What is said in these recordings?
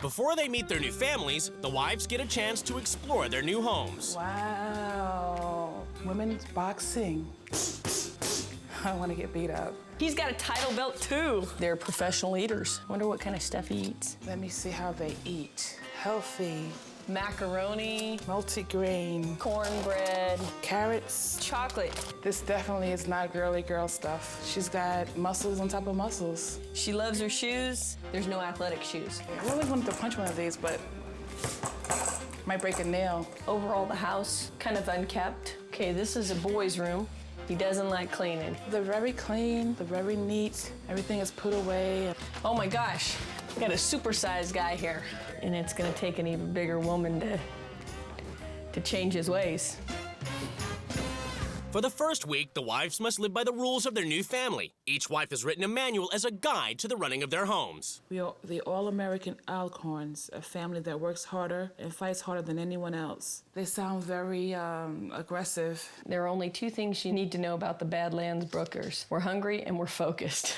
Before they meet their new families, the wives get a chance to explore their new homes. Wow. Women's boxing. I want to get beat up. He's got a title belt, too. They're professional eaters. Wonder what kind of stuff he eats. Let me see how they eat. Healthy. Macaroni, Multigrain. cornbread, Carrots. chocolate. This definitely is not girly girl stuff. She's got muscles on top of muscles. She loves her shoes. There's no athletic shoes. I really wanted to punch one of these, but might break a nail. Overall, the house, kind of unkept. Okay, this is a boy's room. He doesn't like cleaning. They're very clean, they're very neat. Everything is put away. Oh my gosh, got a supersized guy here. And it's gonna take an even bigger woman to change his ways. For the first week, the wives must live by the rules of their new family. Each wife has written a manual as a guide to the running of their homes. We are the all-American Alcorns, a family that works harder and fights harder than anyone else. They sound very aggressive. There are only two things you need to know about the Badlands Brookers. We're hungry and we're focused.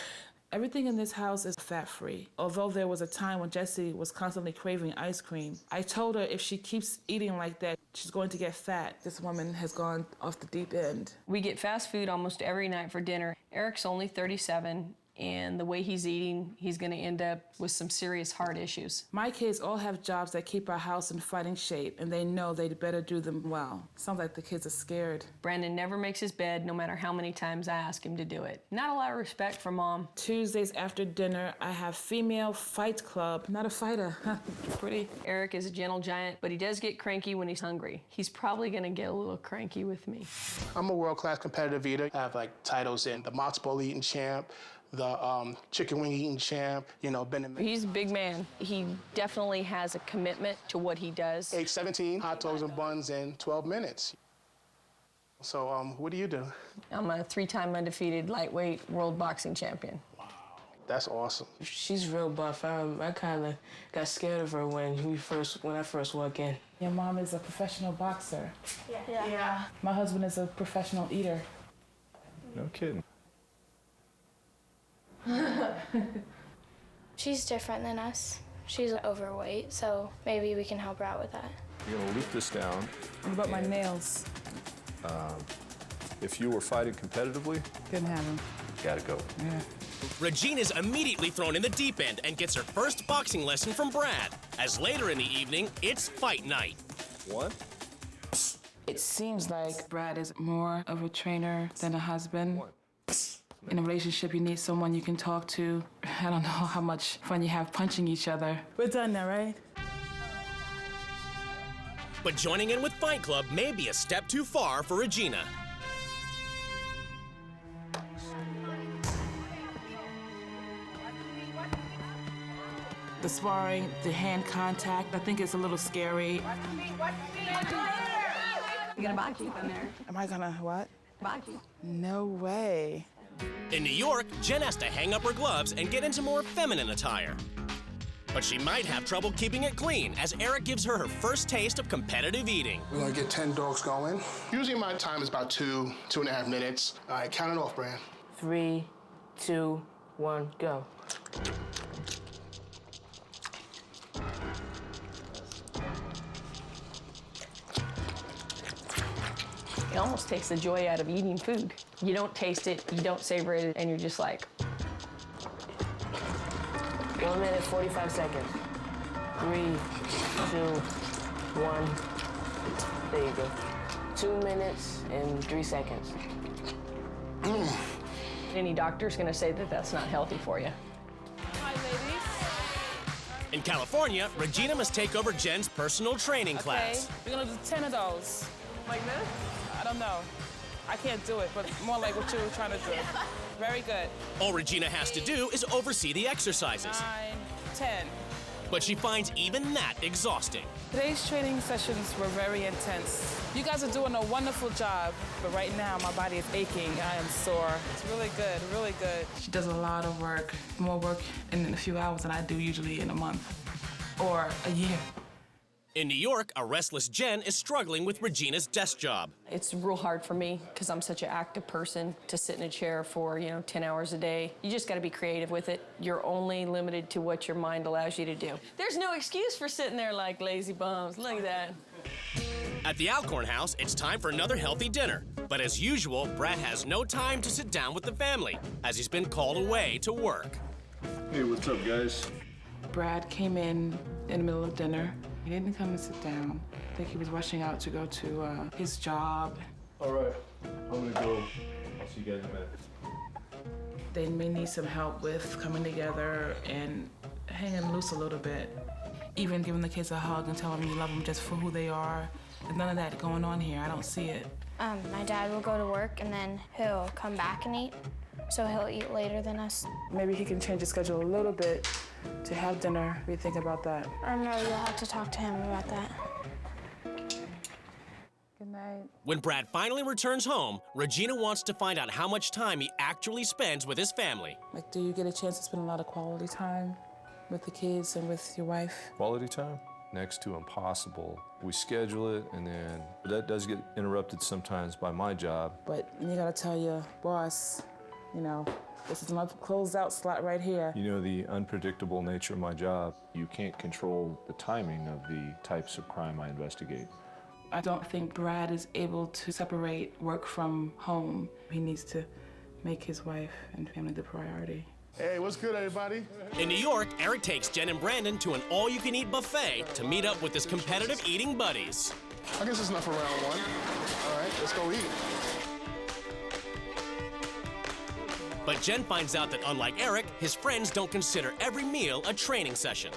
Everything in this house is fat-free. Although there was a time when Jessie was constantly craving ice cream, I told her if she keeps eating like that, she's going to get fat. This woman has gone off the deep end. We get fast food almost every night for dinner. Eric's only 37, and the way he's eating, he's gonna end up with some serious heart issues. My kids all have jobs that keep our house in fighting shape, and they know they'd better do them well. Sounds like the kids are scared. Brandon never makes his bed, no matter how many times I ask him to do it. Not a lot of respect from Mom. Tuesdays after dinner, I have female fight club. Not a fighter, huh? Pretty. Eric is a gentle giant, but he does get cranky when he's hungry. He's probably gonna get a little cranky with me. I'm a world-class competitive eater. I have titles in the matzo ball eating champ, the chicken wing eating champ, been in. He's a big man. He definitely has a commitment to what he does. Age 17, hot dogs and buns in 12 minutes. So what do you do? I'm a 3-time undefeated lightweight world boxing champion. Wow, that's awesome. She's real buff. I kind of got scared of her when I first walked in. Your mom is a professional boxer. Yeah. My husband is a professional eater. No kidding. She's different than us. She's overweight, so maybe we can help her out with that. You're gonna loop this down. What about my nails? If you were fighting competitively, Didn't have them. gotta go. Yeah. Regina's immediately thrown in the deep end and gets her first boxing lesson from Brad. As later in the evening, it's fight night. One. It seems like Brad is more of a trainer than a husband. In a relationship, you need someone you can talk to. I don't know how much fun you have punching each other. We're done now, right? But joining in with Fight Club may be a step too far for Regina. The sparring, the hand contact, I think it's a little scary. You're gonna box you in there. Am I gonna what? Box you. No way. In New York, Jen has to hang up her gloves and get into more feminine attire. But she might have trouble keeping it clean as Eric gives her her first taste of competitive eating. We're gonna get 10 dogs going. Usually my time is about 2.5 minutes. All right, count it off, Brand. 3, 2, 1, go. It almost takes the joy out of eating food. You don't taste it, you don't savor it, and you're just like. 1 minute, 45 seconds. 3, 2, 1. There you go. 2 minutes and 3 seconds. Any doctor's gonna say that that's not healthy for you. Hi, ladies. In California, Regina must take over Jen's personal training class. We're gonna do 10 of those. Like this? I don't know. I can't do it, but more like what you were trying to do. Very good. All Regina has to do is oversee the exercises. 9, 10. But she finds even that exhausting. Today's training sessions were very intense. You guys are doing a wonderful job, but right now my body is aching. I am sore. It's really good, really good. She does a lot of work, more work in a few hours than I do usually in a month or a year. In New York, a restless Jen is struggling with Regina's desk job. It's real hard for me because I'm such an active person to sit in a chair for, 10 hours a day. You just got to be creative with it. You're only limited to what your mind allows you to do. There's no excuse for sitting there like lazy bums. Look at that. At the Alcorn house, it's time for another healthy dinner. But as usual, Brad has no time to sit down with the family, as he's been called away to work. Hey, what's up, guys? Brad came in the middle of dinner. He didn't come and sit down. I think he was rushing out to go to his job. All right, I'm gonna go. I'll see you guys in a minute. They may need some help with coming together and hanging loose a little bit. Even giving the kids a hug and telling them you love them just for who they are. There's none of that going on here. I don't see it. My dad will go to work and then he'll come back and eat. So he'll eat later than us. Maybe he can change his schedule a little bit to have dinner. What do you think about that? Or no, you'll have to talk to him about that. Good night. When Brad finally returns home, Regina wants to find out how much time he actually spends with his family. Like, do you get a chance to spend a lot of quality time with the kids and with your wife? Quality time? Next to impossible. We schedule it, and then that does get interrupted sometimes by my job. But you gotta tell your boss, this is my closed-out slot right here. You know the unpredictable nature of my job. You can't control the timing of the types of crime I investigate. I don't think Brad is able to separate work from home. He needs to make his wife and family the priority. Hey, what's good, everybody? In New York, Eric takes Jen and Brandon to an all-you-can-eat buffet to meet up with his competitive eating buddies. I guess it's enough for round one. All right, let's go eat. But Jen finds out that unlike Eric, his friends don't consider every meal a training session.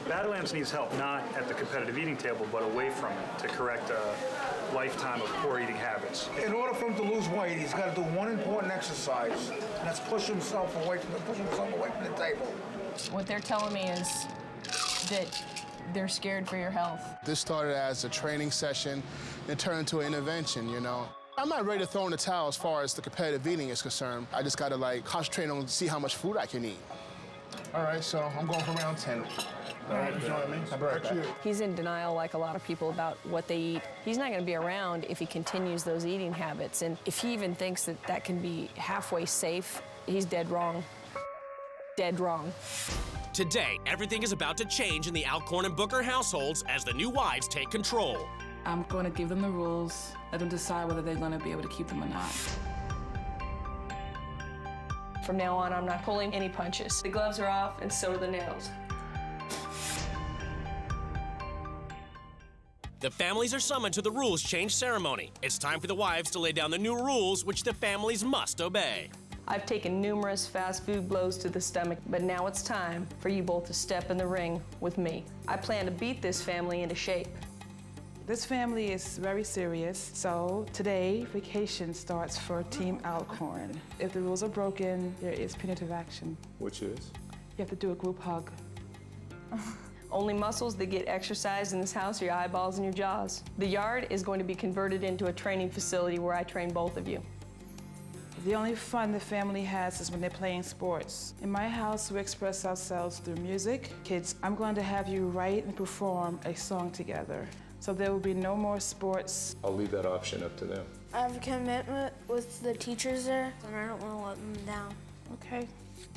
Badlands needs help not at the competitive eating table, but away from it to correct a lifetime of poor eating habits. In order for him to lose weight, he's got to do one important exercise, and that's push himself away from the table. What they're telling me is that they're scared for your health. This started as a training session and turned into an intervention, I'm not ready to throw in the towel as far as the competitive eating is concerned. I just got to concentrate on see how much food I can eat. All right, so I'm going for round 10. All right, you know what I mean? I'll be right back. He's in denial, like a lot of people, about what they eat. He's not going to be around if he continues those eating habits. And if he even thinks that that can be halfway safe, he's dead wrong. Dead wrong. Today, everything is about to change in the Alcorn and Booker households as the new wives take control. I'm going to give them the rules, let them decide whether they're going to be able to keep them or not. From now on, I'm not pulling any punches. The gloves are off, and so are the nails. The families are summoned to the rules change ceremony. It's time for the wives to lay down the new rules which the families must obey. I've taken numerous fast food blows to the stomach, but now it's time for you both to step in the ring with me. I plan to beat this family into shape. This family is very serious, so today, vacation starts for Team Alcorn. If the rules are broken, there is punitive action. Which is? You have to do a group hug. Only muscles that get exercised in this house are your eyeballs and your jaws. The yard is going to be converted into a training facility where I train both of you. The only fun the family has is when they're playing sports. In my house, we express ourselves through music. Kids, I'm going to have you write and perform a song together. So there will be no more sports. I'll leave that option up to them. I have a commitment with the teachers there, and I don't want to let them down. Okay.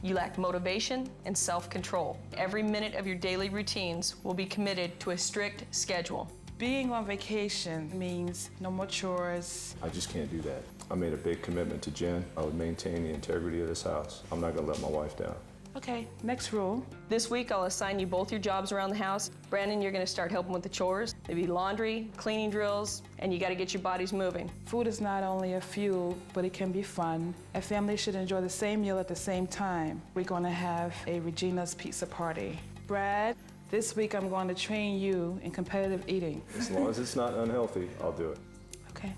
You lack motivation and self-control. Every minute of your daily routines will be committed to a strict schedule. Being on vacation means no more chores. I just can't do that. I made a big commitment to Jen. I would maintain the integrity of this house. I'm not gonna let my wife down. Okay, next rule. This week, I'll assign you both your jobs around the house. Brandon, you're gonna start helping with the chores. Maybe laundry, cleaning drills, and you gotta get your bodies moving. Food is not only a fuel, but it can be fun. A family should enjoy the same meal at the same time. We're gonna have a Regina's pizza party. Brad, this week I'm going to train you in competitive eating. As long as it's not unhealthy, I'll do it. Okay.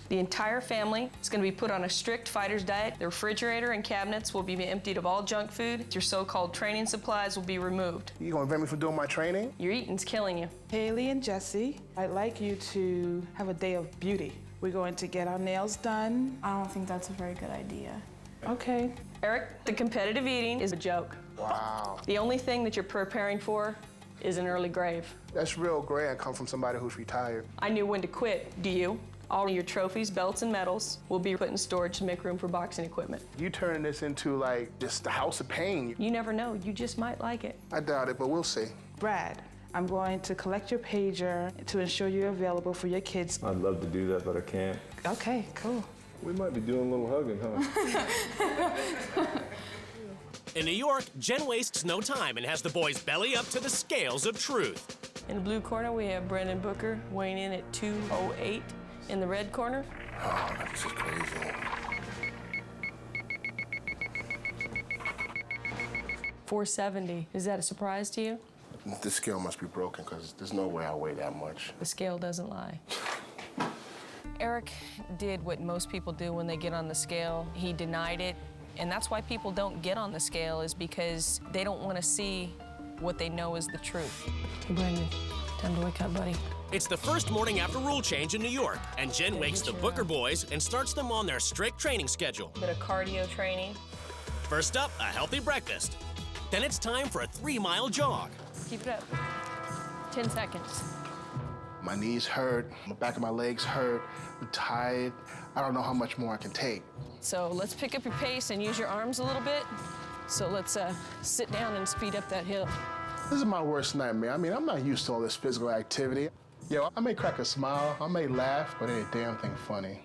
The entire family is going to be put on a strict fighter's diet. The refrigerator and cabinets will be emptied of all junk food. Your so-called training supplies will be removed. You gonna prevent me from doing my training? Your eating's killing you. Haley and Jesse, I'd like you to have a day of beauty. We're going to get our nails done. I don't think that's a very good idea. Okay. Eric, the competitive eating is a joke. Wow. The only thing that you're preparing for is an early grave. That's real great. I come from somebody who's retired. I knew when to quit. Do you? All your trophies, belts, and medals will be put in storage to make room for boxing equipment. You turning this into like just the house of pain. You never know. You just might like it. I doubt it, but we'll see. Brad, I'm going to collect your pager to ensure you're available for your kids. I'd love to do that, but I can't. Okay, cool. We might be doing a little hugging, huh? In New York, Jen wastes no time and has the boys belly up to the scales of truth. In the blue corner, we have Brendan Booker weighing in at 208. In the red corner, Oh, that's just crazy. 470. Is that a surprise to you? This scale must be broken because there's no way I weigh that much. The scale doesn't lie. Eric did what most people do when they get on the scale. He denied it, and that's why people don't get on the scale, is because they don't want to see what they know is the truth. Hey, Brendan, time to wake up, buddy. It's the first morning after rule change in New York, and Jen wakes the Booker boys and starts them on their strict training schedule. Bit of cardio training. First up, a healthy breakfast. Then it's time for a 3-mile jog. Keep it up. 10 seconds. My knees hurt, the back of my legs hurt, I'm tired. I don't know how much more I can take. So let's pick up your pace and use your arms a little bit. So let's sit down and speed up that hill. This is my worst nightmare. I mean, I'm not used to all this physical activity. Yo, I may crack a smile, I may laugh, but it ain't a damn thing funny.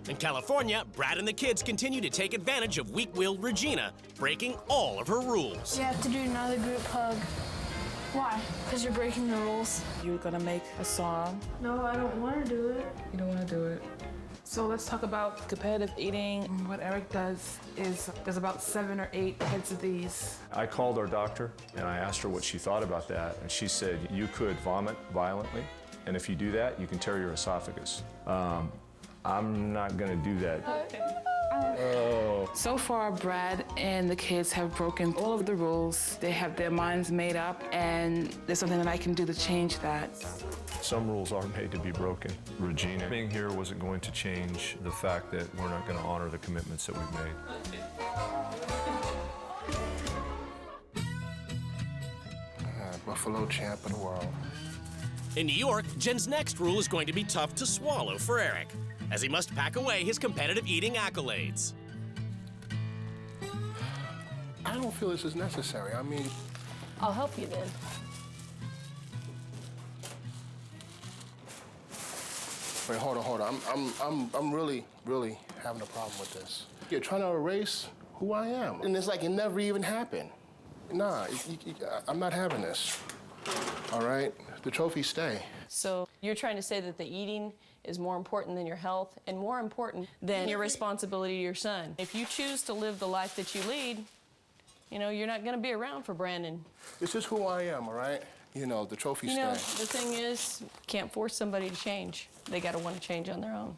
In California, Brad and the kids continue to take advantage of weak-willed Regina, breaking all of her rules. You have to do another group hug. Why? Because you're breaking the rules. You're gonna make a song. No, I don't want to do it. You don't want to do it. So let's talk about competitive eating. What Eric does is there's about 7 or 8 heads of these. I called our doctor and I asked her what she thought about that, and she said you could vomit violently, and if you do that, you can tear your esophagus. I'm not gonna do that. So far, Brad and the kids have broken all of the rules. They have their minds made up, and there's something that I can do to change that. Some rules are made to be broken. Regina being here wasn't going to change the fact that we're not gonna honor the commitments that we've made. Buffalo champ of the world. In New York, Jen's next rule is going to be tough to swallow for Eric, as he must pack away his competitive eating accolades. I don't feel this is necessary. I mean, I'll help you then. wait, hold on. I'm really having a problem with this. You're trying to erase who I am, and it's like it never even happened. Nah, I'm not having this. All right, the trophies stay. So you're trying to say that the eating is more important than your health and more important than your responsibility to your son. If you choose to live the life that you lead, you know, you're not going to be around for Brandon. This is who I am, all right? You know, the trophies You know, stay. the thing is, can't force somebody to change. They got to want to change on their own.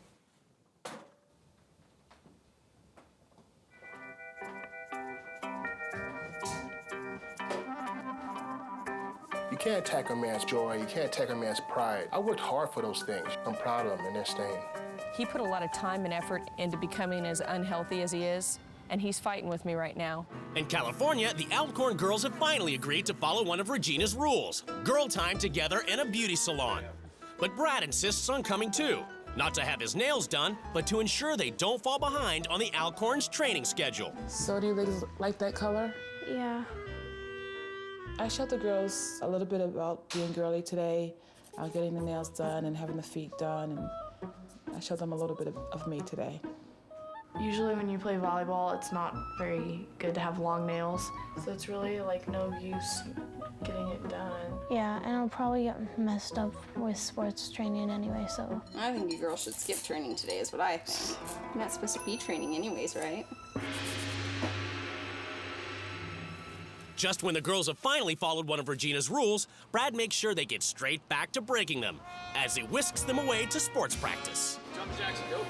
You can't attack a man's joy. You can't attack a man's pride. I worked hard for those things. I'm proud of them, and they're staying. He put a lot of time and effort into becoming as unhealthy as he is, and he's fighting with me right now. In California, the Alcorn girls have finally agreed to follow one of Regina's rules: girl time together in a beauty salon. But Brad insists on coming too, not to have his nails done, but to ensure they don't fall behind on the Alcorn's training schedule. So do you ladies like that color? Yeah. I showed the girls a little bit about being girly today, getting the nails done and having the feet done, and I showed them a little bit of me today. Usually when you play volleyball, it's not very good to have long nails, so it's really like no use getting it done. Yeah, and I'll probably get messed up with sports training anyway, so. I think you girls should skip training today is what I think. You're not supposed to be training anyways, right? Just when the girls have finally followed one of Regina's rules, Brad makes sure they get straight back to breaking them as he whisks them away to sports practice. Jumping jacks, go.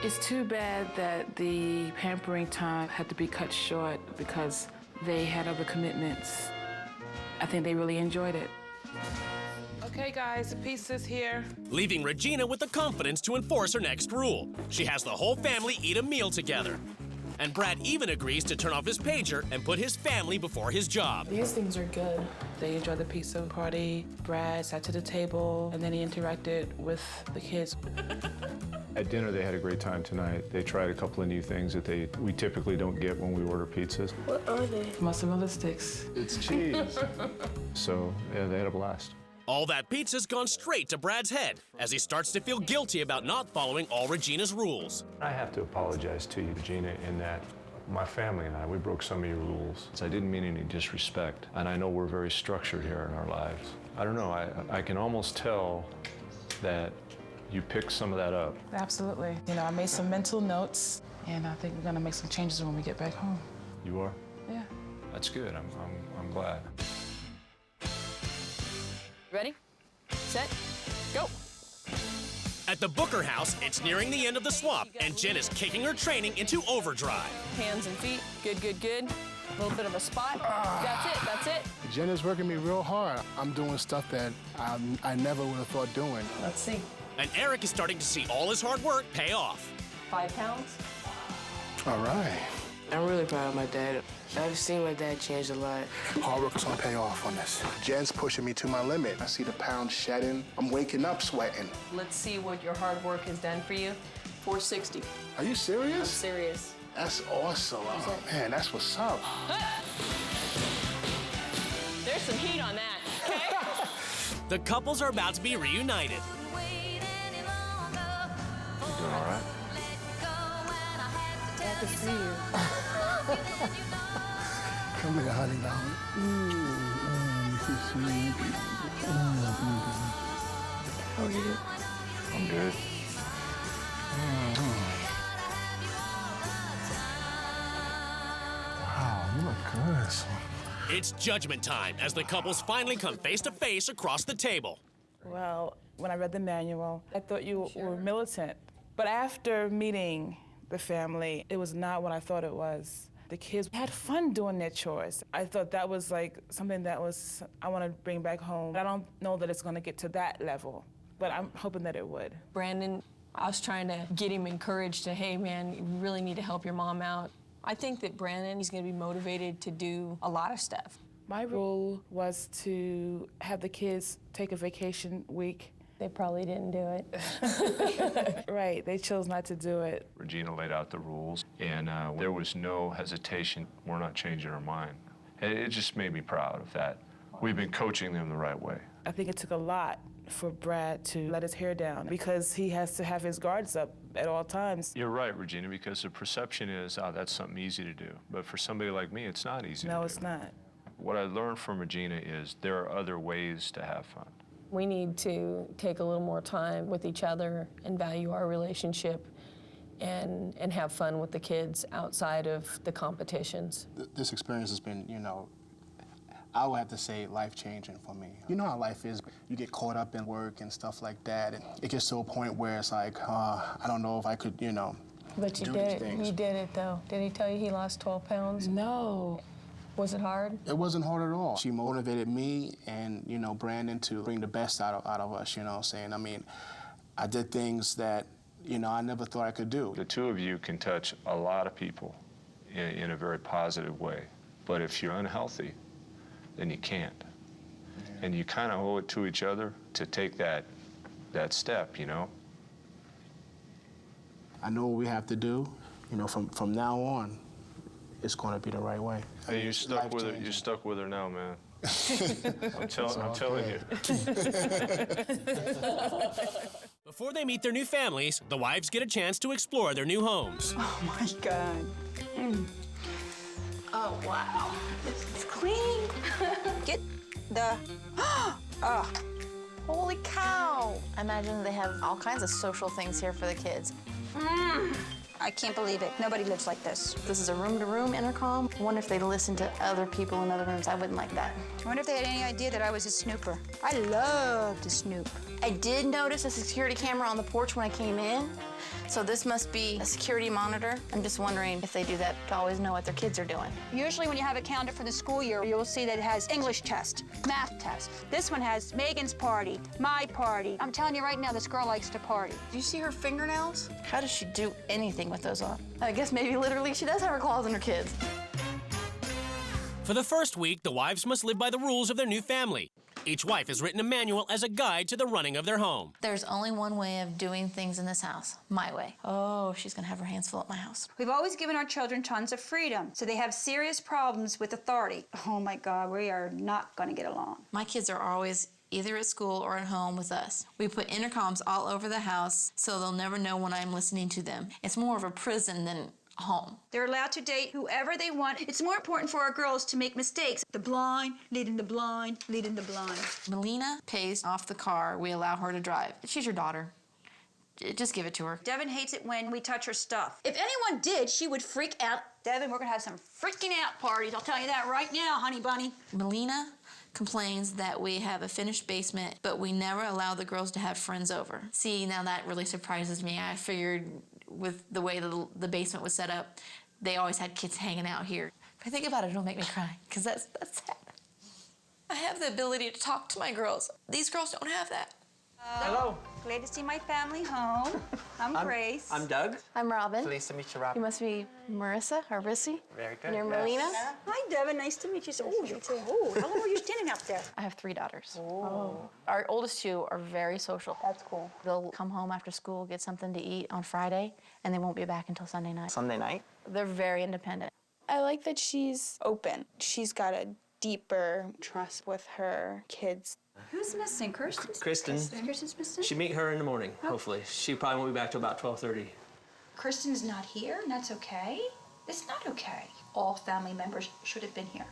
It's too bad that the pampering time had to be cut short because they had other commitments. I think they really enjoyed it. Okay, guys, the pizza's here. Leaving Regina with the confidence to enforce her next rule. She has the whole family eat a meal together. And Brad even agrees to turn off his pager and put his family before his job. These things are good. They enjoyed the pizza party. Brad sat to the table, and then he interacted with the kids. At dinner, they had a great time tonight. They tried a couple of new things that we typically don't get when we order pizzas. What are they? Mozzarella sticks. It's cheese. So, yeah, they had a blast. All that pizza's gone straight to Brad's head as he starts to feel guilty about not following all Regina's rules. I have to apologize to you, Regina, in that my family and we broke some of your rules. I didn't mean any disrespect, and I know we're very structured here in our lives. I don't know, I can almost tell that you picked some of that up. Absolutely. You know, I made some mental notes, and I think we're gonna make some changes when we get back home. You are? Yeah. That's good, I'm glad. Ready, set, go. At the Booker house, it's nearing the end of the swap, and Jen is kicking her training into overdrive. Hands and feet, good, good, good. A little bit of a spot. That's it. Jen is working me real hard. I'm doing stuff that I never would have thought doing. Let's see. And Eric is starting to see all his hard work pay off. 5 pounds. All right. I'm really proud of my dad. I've seen my dad change a lot. Hard work is gonna pay off on this. Jen's pushing me to my limit. I see the pounds shedding. I'm waking up sweating. Let's see what your hard work has done for you. 460. Are you serious? I'm serious. That's awesome. Oh, man, that's what's up. There's some heat on that, okay? The couples are about to be reunited. You doing all right? Glad to see you. Come here, honey, darling. How are you? I'm good. Wow, you look good. It's judgment time as the couples finally come face to face across the table. Well, when I read the manual, I thought you were militant. But after meeting the family, it was not what I thought it was. The kids had fun doing their chores. I thought that was like something that I want to bring back home. I don't know that it's going to get to that level, but I'm hoping that it would. Brandon, I was trying to get him encouraged to, hey man, you really need to help your mom out. I think that Brandon, he's going to be motivated to do a lot of stuff. My rule was to have the kids take a vacation week. They probably didn't do it. Right, they chose not to do it. Regina laid out the rules, and there was no hesitation. We're not changing our mind. It just made me proud of that. We've been coaching them the right way. I think it took a lot for Brad to let his hair down because he has to have his guards up at all times. You're right, Regina, because the perception is, that's something easy to do. But for somebody like me, it's not easy to do. No, it's not. What I learned from Regina is there are other ways to have fun. We need to take a little more time with each other and value our relationship and have fun with the kids outside of the competitions. This experience has been, you know, I would have to say life-changing for me. You know how life is. You get caught up in work and stuff like that, and it gets to a point where it's like, I don't know if I could, you know, But you do did these it. things. You did it, though. Did he tell you he lost 12 pounds? No. Was it hard? It wasn't hard at all. She motivated me and, you know, Brandon to bring the best out of us, you know what I'm saying? I mean, I did things that, you know, I never thought I could do. The two of you can touch a lot of people in a very positive way. But if you're unhealthy, then you can't. Yeah. And you kind of owe it to each other to take that step, you know? I know what we have to do. You know, from now on, it's going to be the right way. Hey, you're stuck with her. You're stuck with her now, man. I'm telling you. Before they meet their new families, the wives get a chance to explore their new homes. Oh my God. Oh wow. It's clean. Get the. Oh. Holy cow. I imagine they have all kinds of social things here for the kids. I can't believe it. Nobody lives like this. This is a room-to-room intercom. I wonder if they listen to other people in other rooms. I wouldn't like that. I wonder if they had any idea that I was a snooper. I love to snoop. I did notice a security camera on the porch when I came in, So this must be a security monitor. I'm just wondering if they do that to always know what their kids are doing. Usually when you have a calendar for the school year, you'll see that it has English test, math test. This one has Megan's party, my party. I'm telling you right now, this girl likes to party. Do you see her fingernails? How does she do anything with those on? I guess maybe literally she does have her claws on her kids. For the first week, the wives must live by the rules of their new family. Each wife has written a manual as a guide to the running of their home. There's only one way of doing things in this house, my way. Oh, she's gonna have her hands full at my house. We've always given our children tons of freedom, so they have serious problems with authority. Oh my God, we are not gonna get along. My kids are always either at school or at home with us. We put intercoms all over the house so they'll never know when I'm listening to them. It's more of a prison than home. They're allowed to date whoever they want. It's more important for our girls to make mistakes. The blind, leading the blind, leading the blind. Melina pays off the car we allow her to drive. She's your daughter. Just give it to her. Devin hates it when we touch her stuff. If anyone did, she would freak out. Devin, we're gonna have some freaking out parties. I'll tell you that right now, honey bunny. Melina complains that we have a finished basement, but we never allow the girls to have friends over. See, now that really surprises me. I figured with the way the basement was set up, they always had kids hanging out here. If I think about it, it'll make me cry, because that's sad. I have the ability to talk to my girls. These girls don't have that. Hello. Glad to see my family home. I'm Grace. I'm Doug. I'm Robin. Pleased to meet you, Robin. You must be Marissa or Rissy. Very good. And you're Melina? Hi, Devin. Nice to meet you. How long were you standing up there? I have 3 daughters. Oh. Our oldest 2 are very social. That's cool. They'll come home after school, get something to eat on Friday, and they won't be back until Sunday night. Sunday night? They're very independent. I like that she's open. She's got a deeper trust with her kids. Who's missing? Kirsten? Kristen. Kirsten's missing? Should meet her in the morning, hopefully. She probably won't be back till about 12:30. Kristen's not here, and that's okay. It's not okay. All family members should have been here.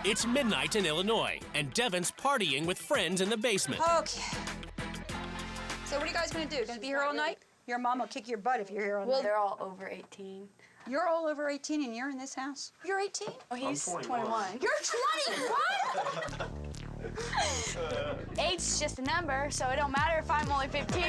It's midnight in Illinois, and Devin's partying with friends in the basement. Okay. So what are you guys gonna do? Gonna be here all night? Your mom will kick your butt if you're here all night. Well, they're all over 18. You're all over 18 and you're in this house? You're 18? Oh, he's 21. You're 21? Age's just a number, so it don't matter if I'm only 15.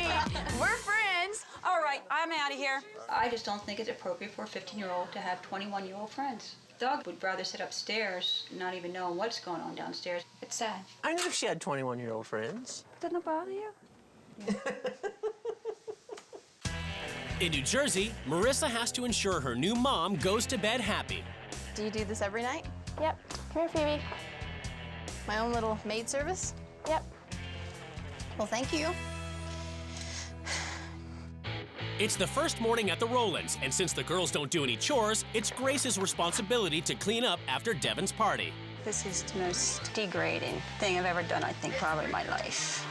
We're friends. All right, I'm out of here. I just don't think it's appropriate for a 15-year-old to have 21-year-old friends. Doug would rather sit upstairs, not even knowing what's going on downstairs. It's sad. I knew she had 21-year-old friends. Doesn't it bother you? In New Jersey, Marissa has to ensure her new mom goes to bed happy. Do you do this every night? Yep. Come here, Phoebe. My own little maid service? Yep. Well, thank you. It's the first morning at the Rowlands, and since the girls don't do any chores, it's Grace's responsibility to clean up after Devin's party. This is the most degrading thing I've ever done, I think, probably in my life.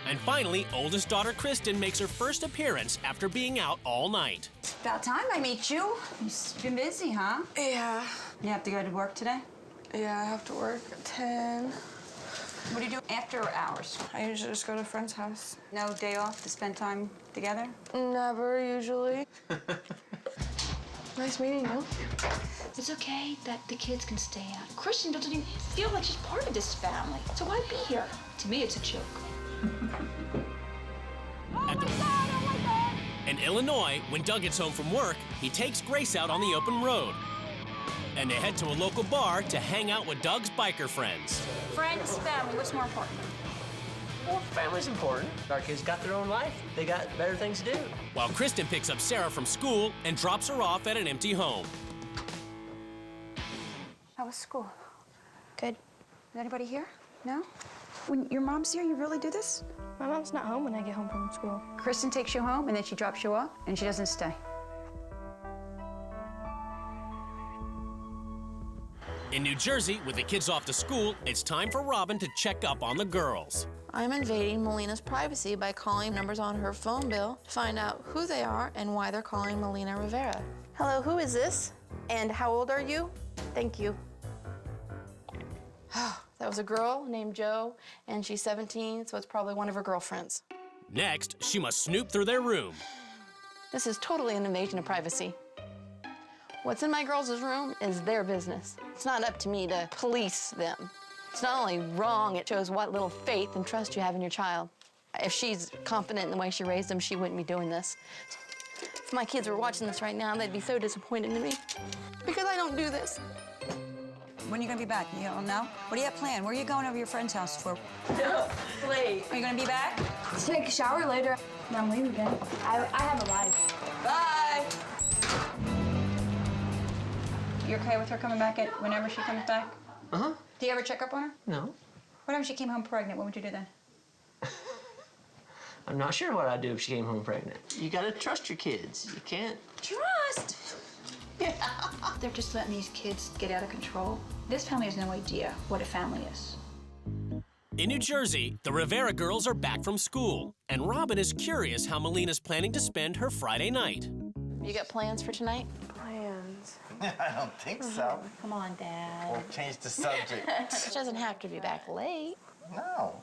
And finally, oldest daughter Kristen makes her first appearance after being out all night. About time I meet you. You've been busy, huh? Yeah. You have to go to work today? Yeah, I have to work at 10. What do you do after hours? I usually just go to a friend's house. No day off to spend time together? Never, usually. Nice meeting you. It's okay that the kids can stay out. Kristen doesn't even feel like she's part of this family, so why be here? To me, it's a joke. In Illinois, when Doug gets home from work, he takes Grace out on the open road. And they head to a local bar to hang out with Doug's biker friends. Friends, family, what's more important? Well, family's important. Our kids got their own life. They got better things to do. While Kristen picks up Sarah from school and drops her off at an empty home. How was school? Good. Is anybody here? No? When your mom's here, you really do this? My mom's not home when I get home from school. Kristen takes you home, and then she drops you off, and she doesn't stay. In New Jersey, with the kids off to school, it's time for Robin to check up on the girls. I'm invading Melina's privacy by calling numbers on her phone bill to find out who they are and why they're calling Melina Rivera. Hello, who is this? And how old are you? Thank you. That was a girl named Jo, and she's 17, so it's probably one of her girlfriends. Next, she must snoop through their room. This is totally an invasion of privacy. What's in my girls' room is their business. It's not up to me to police them. It's not only wrong, it shows what little faith and trust you have in your child. If she's confident in the way she raised them, she wouldn't be doing this. If my kids were watching this right now, they'd be so disappointed in me because I don't do this. When are you gonna be back? You don't know? What do you have planned? Where are you going over your friend's house for? No, late. Are you gonna be back? Take a shower later. Then I'm leaving again. I have a life. Bye. You okay with her coming back whenever she comes back? Uh-huh. Do you ever check up on her? No. What if she came home pregnant? What would you do then? I'm not sure what I'd do if she came home pregnant. You gotta trust your kids. You can't. Trust? Yeah. They're just letting these kids get out of control. This family has no idea what a family is. In New Jersey, the Rivera girls are back from school, and Robin is curious how Melina's planning to spend her Friday night. You got plans for tonight? Plans. I don't think so. Come on, Dad. We'll change the subject. She doesn't have to be back late. No.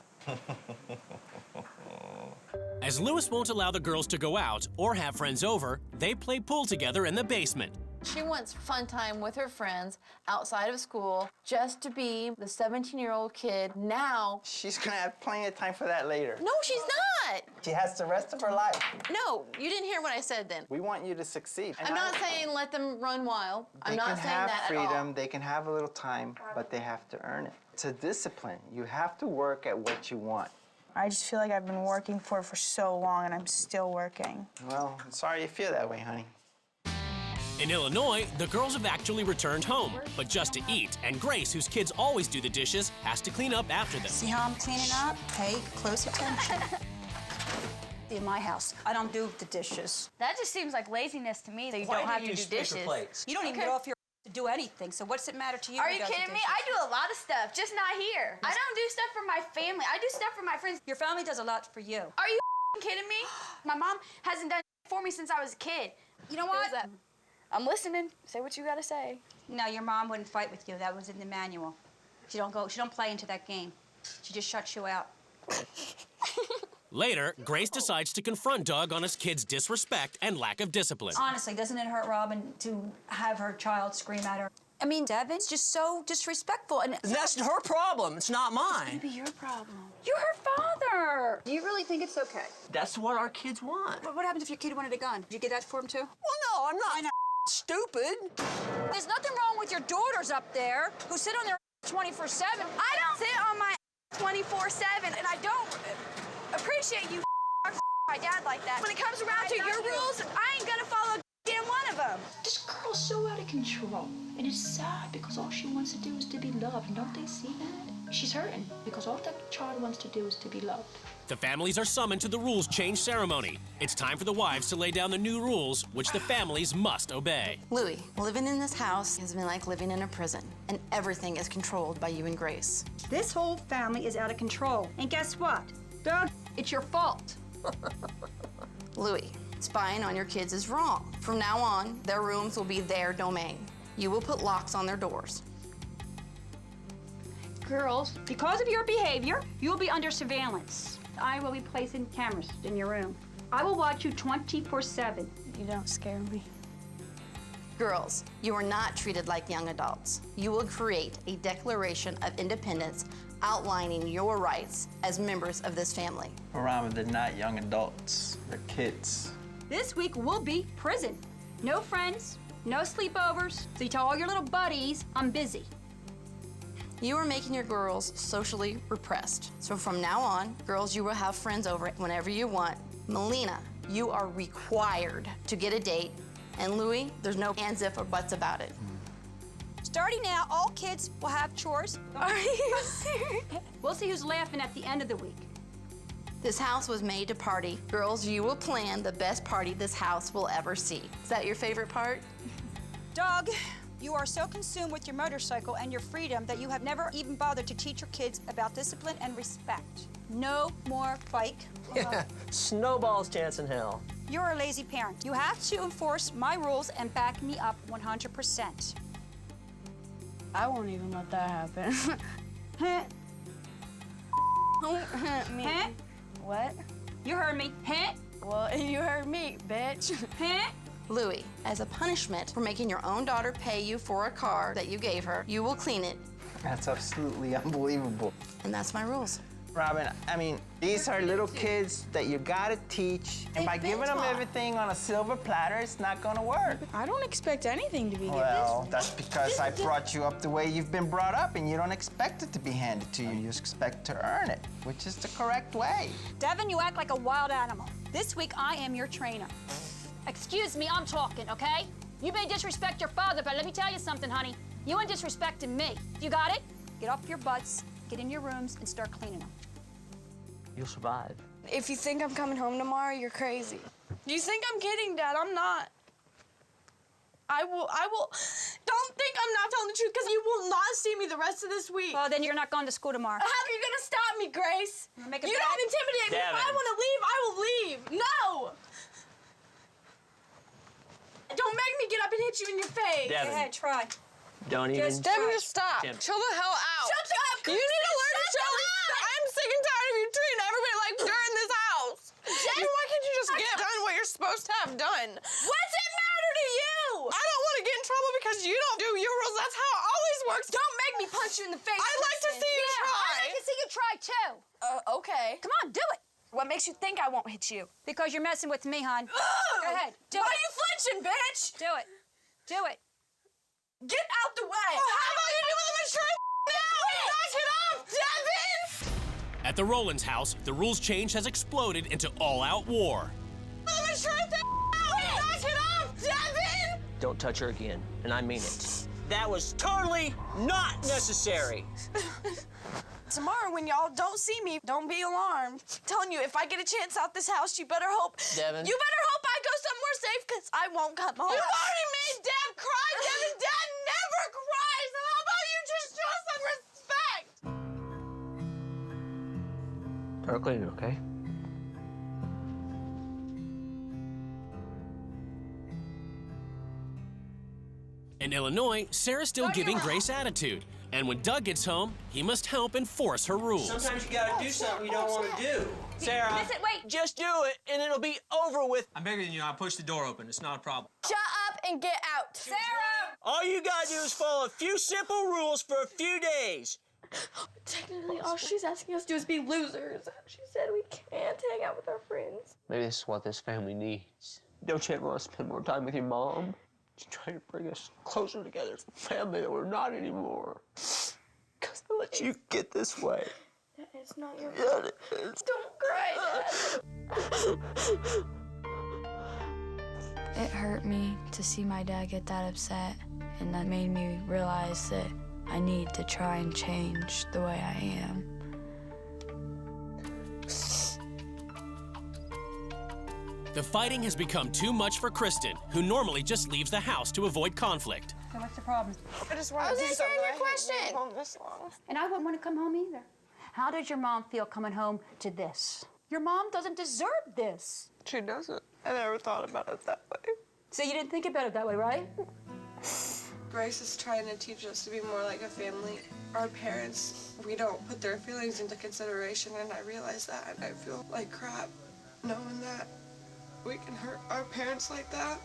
As Lewis won't allow the girls to go out or have friends over, they play pool together in the basement. She wants fun time with her friends outside of school just to be the 17-year-old kid now. She's gonna have plenty of time for that later. No, she's not. She has the rest of her life. No, you didn't hear what I said then. We want you to succeed. I'm not saying let them run wild. I'm not saying that at all. They can have freedom, they can have a little time, but they have to earn it. It's a discipline. You have to work at what you want. I just feel like I've been working for it for so long and I'm still working. Well, I'm sorry you feel that way, honey. In Illinois, the girls have actually returned home, but just to eat, and Grace, whose kids always do the dishes, has to clean up after them. See how I'm cleaning up? Pay close attention. In my house, I don't do the dishes. That just seems like laziness to me that you Why don't do have you to use do dishes. paper plates? You don't even get off your to do anything, so what's it matter to you? Are who you does the kidding me? dishes? I do a lot of stuff, just not here. I don't do stuff for my family. I do stuff for my friends. Your family does a lot for you. Are you kidding me? My mom hasn't done for me since I was a kid. You know what? I'm listening. Say what you gotta say. No, your mom wouldn't fight with you. That was in the manual. She don't play into that game. She just shuts you out. Later, Grace decides to confront Doug on his kids' disrespect and lack of discipline. Honestly, doesn't it hurt Robin to have her child scream at her? I mean, Devin's just so disrespectful. And That's her problem. It's not mine. Maybe your problem. you're her father. Do you really think it's okay? That's what our kids want. What happens if your kid wanted a gun? Did you get that for him too? Well, no, I'm not stupid. There's nothing wrong with your daughters up there who sit on their 24/7. I don't sit on my 24/7, and I don't appreciate you my dad like that. When it comes around to your rules, I ain't gonna follow damn one of them. This girl's so out of control. And it's sad because all she wants to do is to be loved. And don't they see that? She's hurting because all that child wants to do is to be loved. The families are summoned to the rules change ceremony. It's time for the wives to lay down the new rules, which the families must obey. Louis, living in this house has been like living in a prison, and everything is controlled by you and Grace. This whole family is out of control. And guess what? Doug, it's your fault. Louis, spying on your kids is wrong. From now on, their rooms will be their domain. You will put locks on their doors. Girls, because of your behavior, you'll be under surveillance. I will be placing cameras in your room. I will watch you 24/7. You don't scare me. Girls, you are not treated like young adults. You will create a Declaration of Independence outlining your rights as members of this family. Robin, they're not young adults. They're kids. This week will be prison. No friends, no sleepovers. So you tell all your little buddies, I'm busy. You are making your girls socially repressed. So from now on, girls, you will have friends over whenever you want. Melina, you are required to get a date. And Louis, there's no ands, if, or buts about it. Starting now, all kids will have chores. Are you serious? We'll see who's laughing at the end of the week. This house was made to party. Girls, you will plan the best party this house will ever see. Is that your favorite part? Doug, you are so consumed with your motorcycle and your freedom that you have never even bothered to teach your kids about discipline and respect. No more bike. Yeah, snowball's chance in hell. You're a lazy parent. You have to enforce my rules and back me up 100%. I won't even let that happen. Me. Huh? What? You heard me. Huh? Well, you heard me, bitch. Huh? Louis, as a punishment for making your own daughter pay you for a car that you gave her, you will clean it. That's absolutely unbelievable. And that's my rules. Robin, I mean, these are little kids that you gotta teach, and by giving them everything on a silver platter, it's not gonna work. I don't expect anything to be given. Well, that's because I brought you up the way you've been brought up, and you don't expect it to be handed to you. You expect to earn it, which is the correct way. Devin, you act like a wild animal. This week, I am your trainer. Excuse me, I'm talking, okay? You may disrespect your father, but let me tell you something, honey. You ain't disrespecting me. You got it? Get off your butts, get in your rooms, and start cleaning them. You'll survive. If you think I'm coming home tomorrow, you're crazy. You think I'm kidding, Dad? I'm not. I will. Don't think I'm not telling the truth, because you will not see me the rest of this week. Well, then you're not going to school tomorrow. How are you gonna stop me, Grace? You Make a don't bet? intimidate me. If I want to leave, I will leave. No! Don't make me get up and hit you in your face. Devin. Go ahead, try. Don't even. Devin, just stop. Tim. Chill the hell out. Shut up! You need to learn to chill. I'm sick and tired of you treating everybody like they're in this house. Why can't you just get done what you're supposed to have done? What's it matter to you? I don't want to get in trouble because you don't do your rules. That's how it always works. Don't make me punch you in the face. I'd like to see you try. I'd like to see you try, too. Okay. Come on, do it. What makes you think I won't hit you? Because you're messing with me, hon. Go ahead, do Why it. are you flinching, bitch? Do it. Do it. Get out the way. Oh, how about you do it with my now? Knock it off, Devin! At the Rowlands house, the rules change has exploded into all-out war. Knock it off, Devin! Don't touch her again, and I mean it. That was totally not necessary. Tomorrow, when y'all don't see me, don't be alarmed. I'm telling you, if I get a chance out this house, you better hope. Devin. You better hope I go somewhere safe, because I won't come home. You already made Dad cry, Devin. Dad never cries. How about you just show some respect? Start cleaning, okay? In Illinois, Sarah's still giving Grace attitude. And when Doug gets home, he must help enforce her rules. Sometimes you gotta do something you don't want to do. Sarah, Listen, wait. just do it, and it'll be over with. I'm bigger than you. I'll push the door open. It's not a problem. Shut up and get out. Sarah! All you gotta do is follow a few simple rules for a few days. Technically, all she's asking us to do is be losers. She said we can't hang out with our friends. Maybe this is what this family needs. Don't you ever want to spend more time with your mom? She's trying to bring us closer together as a family that we're not anymore. Because I let you get this way. It's not your fault. Don't cry, Dad. It hurt me to see my dad get that upset, and that made me realize that I need to try and change the way I am. The fighting has become too much for Kristen, who normally just leaves the house to avoid conflict. So what's the problem? I just want to do something. I hate being home this long. And I wouldn't want to come home either. How does your mom feel coming home to this? Your mom doesn't deserve this. She doesn't. I never thought about it that way. So you didn't think about it that way, right? Grace is trying to teach us to be more like a family. Our parents, we don't put their feelings into consideration, and I realize that, and I feel like crap knowing that we can hurt our parents like that.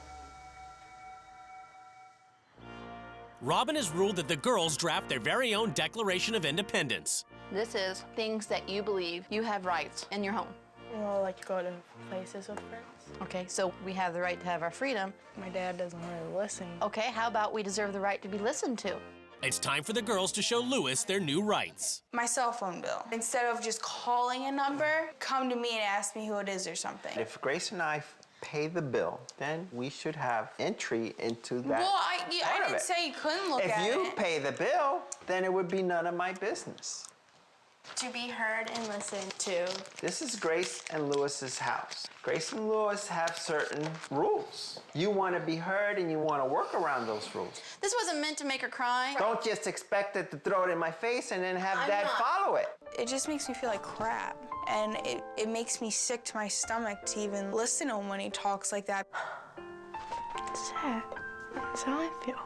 Robin has ruled that the girls draft their very own Declaration of Independence. This is things that you believe you have rights in your home. Well, like go to places with friends. Okay, so we have the right to have our freedom. My dad doesn't really listen. Okay, how about we deserve the right to be listened to? It's time for the girls to show Lewis their new rights. My cell phone bill. Instead of just calling a number, come to me and ask me who it is or something. If Grace and I pay the bill, then we should have entry into that. Well, I didn't say you couldn't look at it. If you pay the bill, then it would be none of my business. To be heard and listened to. This is Grace and Lewis's house. Grace and Lewis have certain rules. You want to be heard and you want to work around those rules. This wasn't meant to make her cry. Don't just expect it to throw it in my face and then have Dad follow it. It just makes me feel like crap. And it makes me sick to my stomach to even listen to him when he talks like that. It's sad. That's how I feel.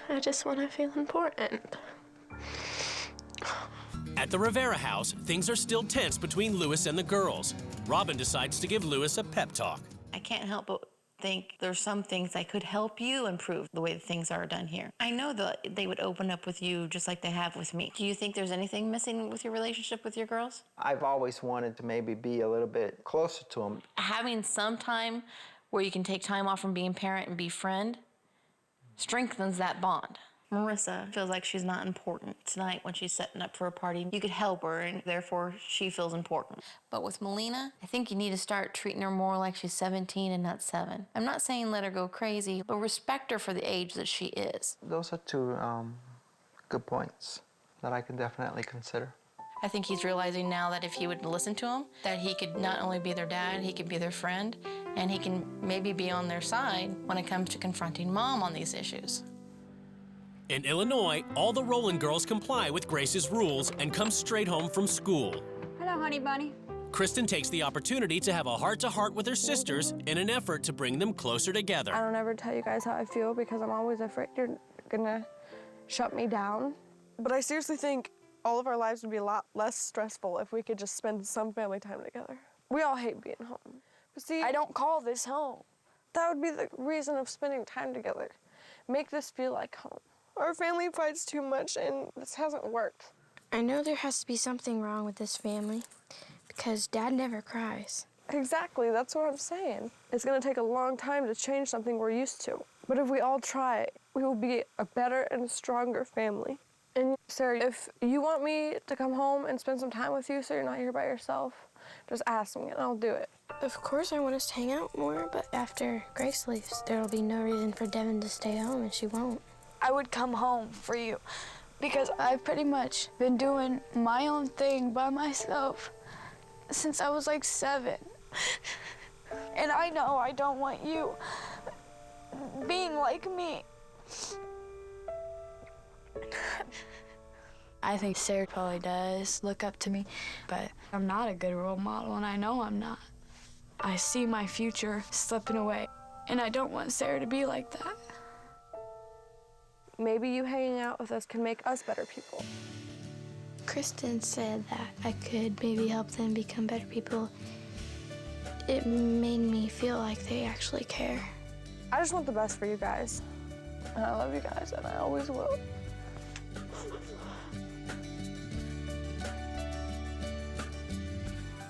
I just want to feel important. At the Rivera house, things are still tense between Lewis and the girls. Robin decides to give Lewis a pep talk. I can't help but think there's some things that could help you improve the way that things are done here. I know that they would open up with you just like they have with me. Do you think there's anything missing with your relationship with your girls? I've always wanted to maybe be a little bit closer to them. Having some time where you can take time off from being parent and be friend strengthens that bond. Marissa feels like she's not important tonight when she's setting up for a party. You could help her, and therefore she feels important. But with Melina, I think you need to start treating her more like she's 17 and not 7. I'm not saying let her go crazy, but respect her for the age that she is. Those are two good points that I can definitely consider. I think he's realizing now that if he would listen to him, that he could not only be their dad, he could be their friend, and he can maybe be on their side when it comes to confronting Mom on these issues. In Illinois, all the Rowland girls comply with Grace's rules and come straight home from school. Hello, honey bunny. Kristen takes the opportunity to have a heart-to-heart with her sisters in an effort to bring them closer together. I don't ever tell you guys how I feel because I'm always afraid you're gonna shut me down. But I seriously think all of our lives would be a lot less stressful if we could just spend some family time together. We all hate being home. But see, I don't call this home. That would be the reason of spending time together. Make this feel like home. Our family fights too much, and this hasn't worked. I know there has to be something wrong with this family because Dad never cries. Exactly, that's what I'm saying. It's gonna take a long time to change something we're used to. But if we all try, we will be a better and stronger family. And Sarah, if you want me to come home and spend some time with you so you're not here by yourself, just ask me and I'll do it. Of course I want us to hang out more, but after Grace leaves, there will be no reason for Devin to stay home, and she won't. I would come home for you because I've pretty much been doing my own thing by myself since I was like 7. And I know I don't want you being like me. I think Sarah probably does look up to me, but I'm not a good role model, and I know I'm not. I see my future slipping away, and I don't want Sarah to be like that. Maybe you hanging out with us can make us better people. Kristen said that I could maybe help them become better people. It made me feel like they actually care. I just want the best for you guys. And I love you guys, and I always will.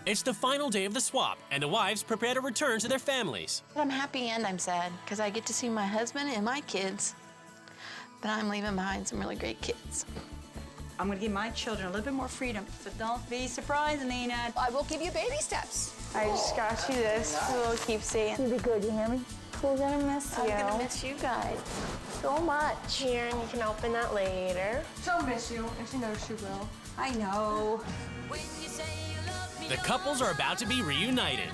It's the final day of the swap, and the wives prepare to return to their families. I'm happy and I'm sad because I get to see my husband and my kids, but I'm leaving behind some really great kids. I'm gonna give my children a little bit more freedom, so don't be surprised, Nina. I will give you baby steps. I just got you this little keepsake. You be good, you hear me? We're gonna miss you. I'm gonna miss you guys so much. Here, and you can open that later. She'll miss you, and she knows she will. I know. The couples are about to be reunited.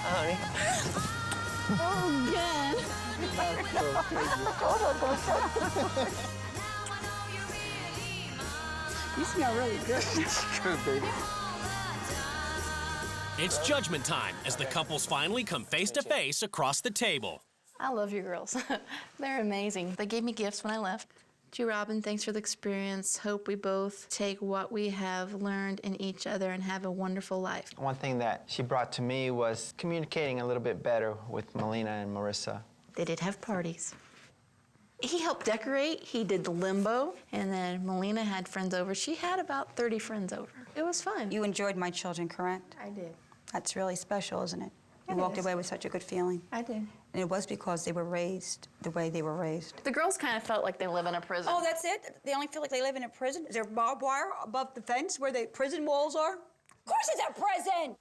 Honey. Oh, again. You smell really good. Good, baby. It's judgment time as the couples finally come face to face across the table. I love you girls. They're amazing. They gave me gifts when I left. To you, Robin, thanks for the experience. Hope we both take what we have learned in each other and have a wonderful life. One thing that she brought to me was communicating a little bit better with Melina and Marissa. They did have parties. He helped decorate, he did the limbo, and then Melina had friends over. She had about 30 friends over. It was fun. You enjoyed my children, correct? I did. That's really special, isn't it? You It walked is. away with such a good feeling. I did. And it was because they were raised the way they were raised. The girls kind of felt like they live in a prison. Oh, that's it? They only feel like they live in a prison? Is there barbed wire above the fence where the prison walls are? Of course it's a prison!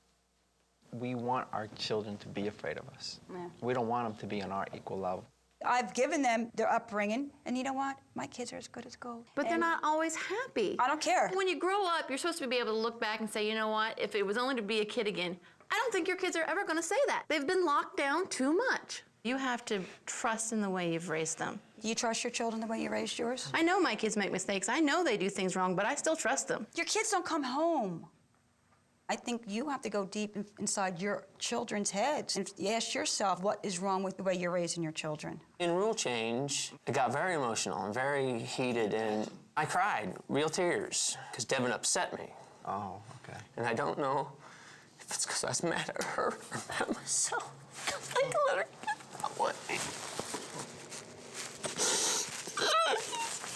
We want our children to be afraid of us. Yeah. We don't want them to be on our equal level. I've given them their upbringing, and you know what? My kids are as good as gold. But they're And not always happy. I don't care. When you grow up, you're supposed to be able to look back and say, you know what, if it was only to be a kid again, I don't think your kids are ever gonna say that. They've been locked down too much. You have to trust in the way you've raised them. Do you trust your children the way you raised yours? I know my kids make mistakes. I know they do things wrong, but I still trust them. Your kids don't come home. I think you have to go deep inside your children's heads and ask yourself what is wrong with the way you're raising your children. In rule change, it got very emotional and very heated, and I cried, real tears, because Devin upset me. Oh, okay. And I don't know if it's because I was mad at her or mad at myself. I can let her get that way.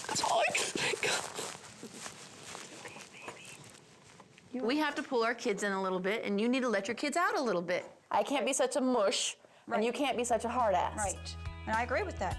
That's all I can think of. We have to pull our kids in a little bit, and you need to let your kids out a little bit. I can't be such a mush, and you can't be such a hard ass. Right. And I agree with that.